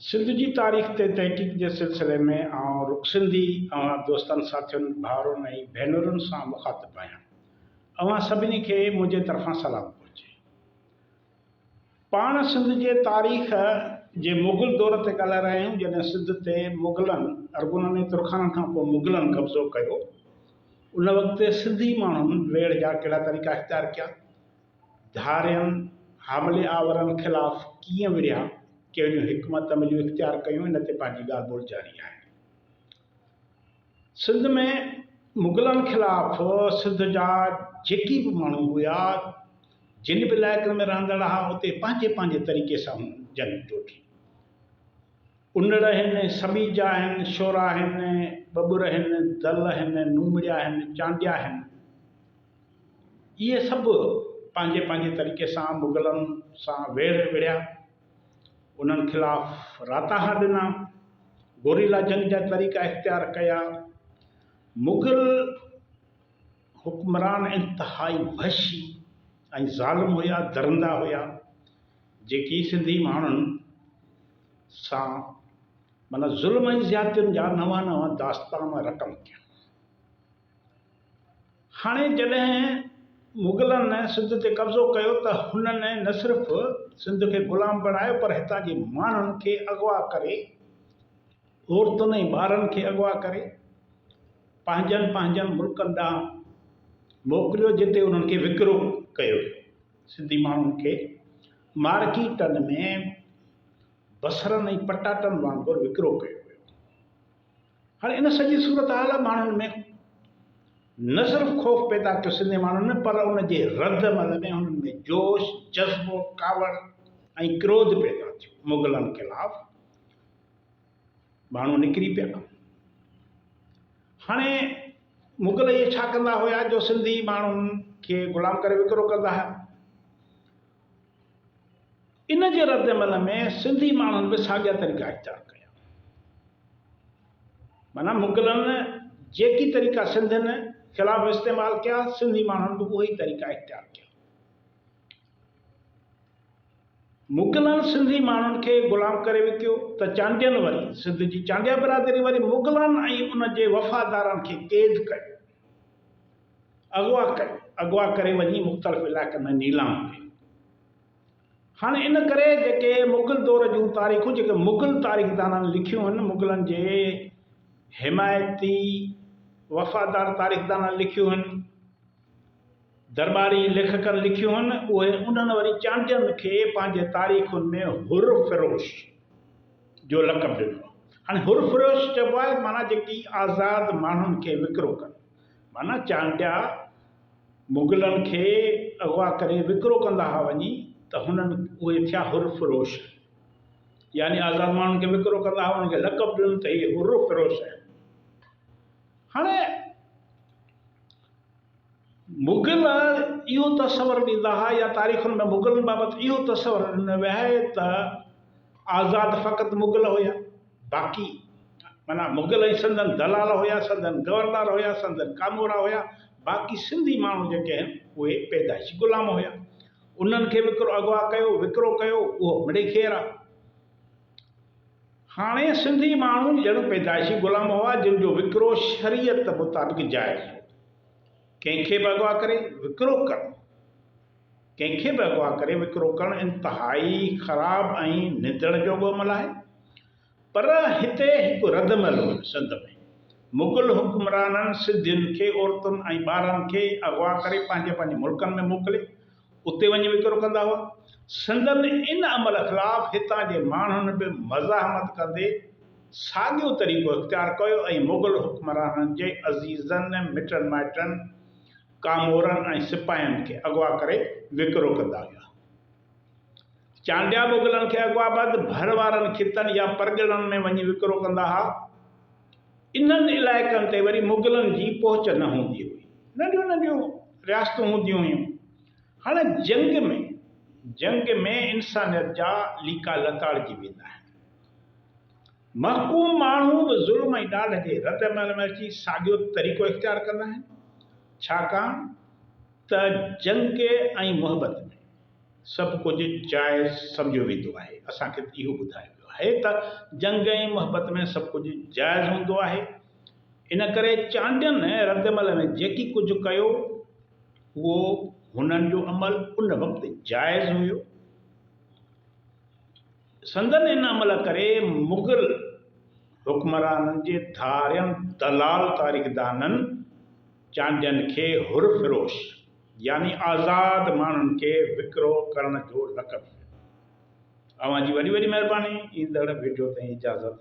सिंध जी तारीख़ ते तहक़ीक़ जे सिलसिले में आउं रुख सिंधी दोस्तनि साथियुनि भाउरनि ऐं भेनरुनि सां मुख़ातिबु आहियां। अवां सभिनी खे मुंहिंजे तरफ़ां सलाम पहुचे। पाण सिंध जे तारीख़ जे मुग़ल दौर ते ॻाल्हाए रहिया आहियूं, जॾहिं सिंध ते मुग़लनि अरगुननि ऐं तुर्खाननि खां पोइ मुग़लनि कब्ज़ो कयो। उन वक़्तु सिंधी माण्हुनि वेड़ जा कहिड़ा तरीक़ा इख़्तियार कया, धारियनि हामिले आवरनि ख़िलाफ़ कीअं विढ़िया, कहिड़ियूं हिकमत अमलियूं इख़्तियार कयूं, इन ते पंहिंजी ॻाल्हि ॿोल जारी आहे। सिंध में मुग़लनि ख़िलाफ़ सिंध जा जेकी बि माण्हू हुआ, जिन बि इलाइक़नि में रहंदड़ हुआ, उते पंहिंजे पंहिंजे तरीक़े सां जंग जोठी। उनड़ आहिनि, समीजा आहिनि, शोरा आहिनि, बबुर आहिनि, दल आहिनि, नूमड़िया आहिनि, चांडिया आहिनि। इहे सभु पंहिंजे पंहिंजे तरीक़े सां मुग़लनि सां वेड़ विढ़िया, उन्हनि ख़िलाफ़ राताहा ॾिना, गोरीला जंग जा तरीक़ा इख़्तियार कया। मुग़ल हुक्मरान इंतिहाई वहशी ऐं ज़ालिम हुया, दरंदा हुया, जेकी सिंधी माण्हुनि सां माना ज़ुल्म ऐं ज़्यादतियुनि जा नवां नवां दास्तान रक़म कया। हाणे जॾहिं मुग़लनि सिंध ते कब्ज़ो कयो त हुननि न सिर्फ़ु सिंध खे ग़ुलाम बणायो, पर हितां जे माण्हुनि खे अगवा करे, औरतुनि ऐं ॿारनि खे अगवा करे पंहिंजनि पंहिंजनि मुल्कनि ॾांहुं मोकिलियो, जिते उन्हनि खे विकिरो कयो। सिंधी माण्हुनि खे मार्केटनि में बसरनि ऐं पटाटनि वांगुरु विकिरो कयो वियो। हाणे इन सॼी सूरत हाल माण्हुनि में न सिर्फ़ु ख़ौफ़ पैदा कयो सिंधी माण्हुनि में, पर उन जे रदमल में हुननि में जोश, जज़्बो, कावड़ ऐं क्रोध पैदा थियो। मुग़लनि ख़िलाफ़ माण्हू निकिरी पिया। हाणे मुग़ल इहे छा कंदा हुया, जो सिंधी माण्हुनि खे ग़ुलाम करे विकिरो कंदा हुआ। इन जे रदमल में सिंधी माण्हुनि बि साॻिया तरीक़ा इख़्तियार कया। माना मुग़लनि जेकी तरीक़ा सिंधियुनि ख़िलाफ़ इस्तेमालु कया, सिंधी माण्हुनि बि उहे ई तरीक़ा इख़्तियार कया। मुग़लनि सिंधी माण्हुनि खे ग़ुलाम करे विकियो त चांडियनि वरी सिंध जी चांडिया बिरादरी वरी मुग़लनि ऐं उन जे वफ़ादारनि खे क़ैद कयो, अगवा करे वञी मुख़्तलिफ़ इलाइक़नि में नीलाम कयो। हाणे इन करे जेके मुग़ल दौर जूं तारीख़ूं, जेके मुग़ल तारीख़दाननि लिखियूं आहिनि, मुग़लनि जे हिमायती वफ़ादार तारीख़दाननि लिखियूं आहिनि, दरबारी लेखकनि लिखियूं आहिनि, उहे उन्हनि वरी चांडियनि खे पंहिंजे तारीख़ुनि में हुर फ़िरोश जो लक़ब ॾिनो। हाणे हुर फ़िरोश चइबो आहे माना जेकी आज़ादु माण्हुनि खे विकिरो कनि। माना चांडिया मुग़लनि खे अगवा करे विकिरो कंदा हुआ वञी, त हुननि उहे थिया हुर फ़िरोश, यानी आज़ादु माण्हुनि खे विकिरो कंदा हुआ, उन्हनि खे लक़ब ॾिनो त इहे हुर फ़िरोश आहिनि। हाणे मुग़ल इहो तसवर ॾींदा हुआ, या तारीख़ुनि में मुग़लनि बाबति इहो तसवर ॾिनो वियो आहे त आज़ादु फ़क़ति मुग़ल हुया, बाक़ी माना मुग़ल ऐं संदन दलाल हुया, संदन गवर्नर हुया, संदन कामोरा हुया, बाक़ी सिंधी माण्हू जेके आहिनि उहे पैदाइशी ग़ुलाम हुया। उन्हनि खे अगवा कयो, विकिरो कयो, उहो मिड़ई खेर आहे। हाणे सिंधी माण्हू ॼण पैदाइशी ग़ुलाम हुआ, जिन जो विकिरो शरीयत मुताबिक़ जाइज़ हो। कंहिंखे बि अगवा करे विकिरो करणु, कंहिंखे बि अगवा करे विकिरो करणु इंतिहाई ख़राबु ऐं निंदण जो अमल आहे। पर हिते हिकु रदमल हो सिंध में। मुग़ल हुक्मराननि सिंधियुनि खे, औरतुनि ऐं ॿारनि खे अगवा करे पंहिंजे पंहिंजे मुल्कनि में मोकिले, उते वञी विकिरो कंदा हुआ। सिंधनि इन अमल ख़िलाफ़ हितां जे माण्हुनि बि मज़ाहमत कंदे साॻियो तरीक़ो इख़्तियार कयो ऐं मुग़ल हुक्मराननि जे अज़ीज़नि, मिटनि माइटनि, कामोरनि ऐं सिपाहियुनि खे अगवा करे विकिरो कंदा हुआ। चांडिया मुग़लनि खे अगवाबद भर वारनि खितनि या परगि॒णनि में वञी विकिरो कंदा हुआ। इन्हनि इलाइक़नि ते वरी मुग़लनि जी पहुच न हूंदी हुई, नंढियूं नंढियूं रियासतूं हूंदियूं हुयूं। हाणे जंग में इंसानियत जा लीका लताड़जी वेंदा आहिनि। महकूम माण्हू बि ज़ुल्म ऐं ॾाढ जे रदमल में अची साॻियो तरीक़ो इख़्तियार कंदा आहिनि, छाकाणि त जंग ऐं मुहबत में सभु कुझु जाइज़ सम्झियो वेंदो आहे। असांखे इहो ॿुधायो वियो आहे। आहे त जंग ऐं मुहबत में सभु कुझु जाइज़ हूंदो आहे। इन करे चांडियनि रदमल में जेकी कुझु कयो उहो हुननि जो अमल उन वक़्तु जाइज़ हुयो। संदन इन अमल करे मुग़ल हुक्मराननि जे धारियनि दलाल तारीख़दाननि चांडियनि खे हुर फिरोश यानी आज़ाद माण्हुनि खे विकिरो करण जो लक़ब। अवां जी वॾी वॾी महिरबानी। ईंदड़ वीडियो ताईं इजाज़त।